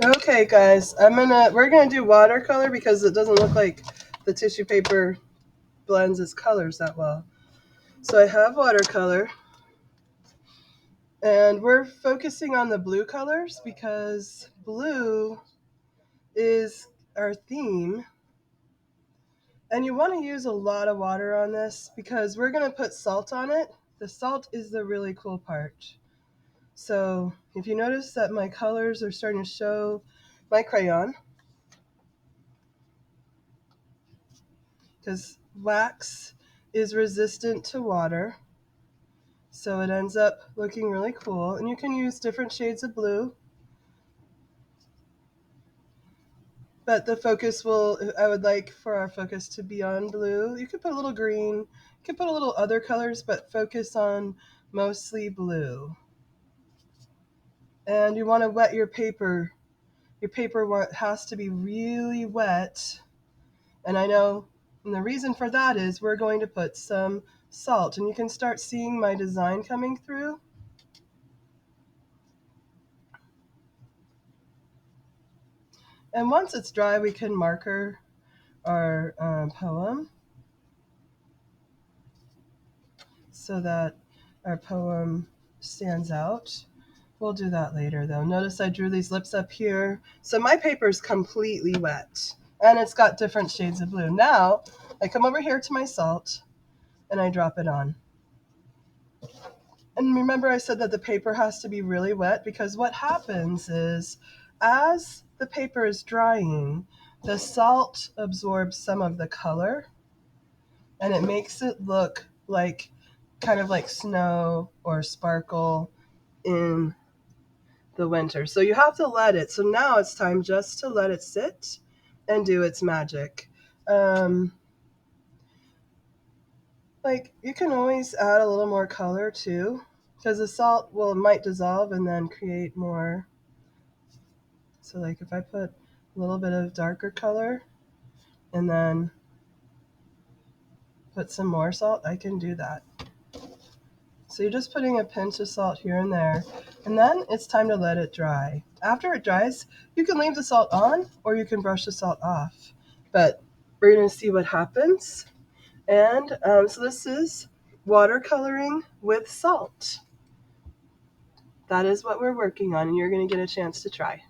Okay, guys, we're gonna do watercolor because it doesn't look like the tissue paper blends its colors that well. So I have watercolor, and we're focusing on the blue colors because blue is our theme. And you want to use a lot of water on this because we're going to put salt on it. The salt is the really cool part. So if you notice that my colors are starting to show my crayon, because wax is resistant to water, so it ends up looking really cool. And you can use different shades of blue, but I would like for our focus to be on blue. You could put a little green, you could put a little other colors, but focus on mostly blue. And you want to wet your paper. Your paper has to be really wet. And the reason for that is we're going to put some salt. And you can start seeing my design coming through. And once it's dry, we can marker our poem so that our poem stands out. We'll do that later, though. Notice I drew these lips up here. So my paper is completely wet, and it's got different shades of blue. Now, I come over here to my salt, and I drop it on. And remember I said that the paper has to be really wet because what happens is as the paper is drying, the salt absorbs some of the color, and it makes it look like kind of like snow or sparkle in the winter. So you have to let it. So now it's time just to let it sit and do its magic. Like you can always add a little more color too, because the salt might dissolve and then create more. So like if I put a little bit of darker color and then put some more salt, I can do that. So you're just putting a pinch of salt here and there, and then it's time to let it dry. After it dries, you can leave the salt on or you can brush the salt off. But we're going to see what happens. And so this is watercoloring with salt. That is what we're working on, and you're going to get a chance to try.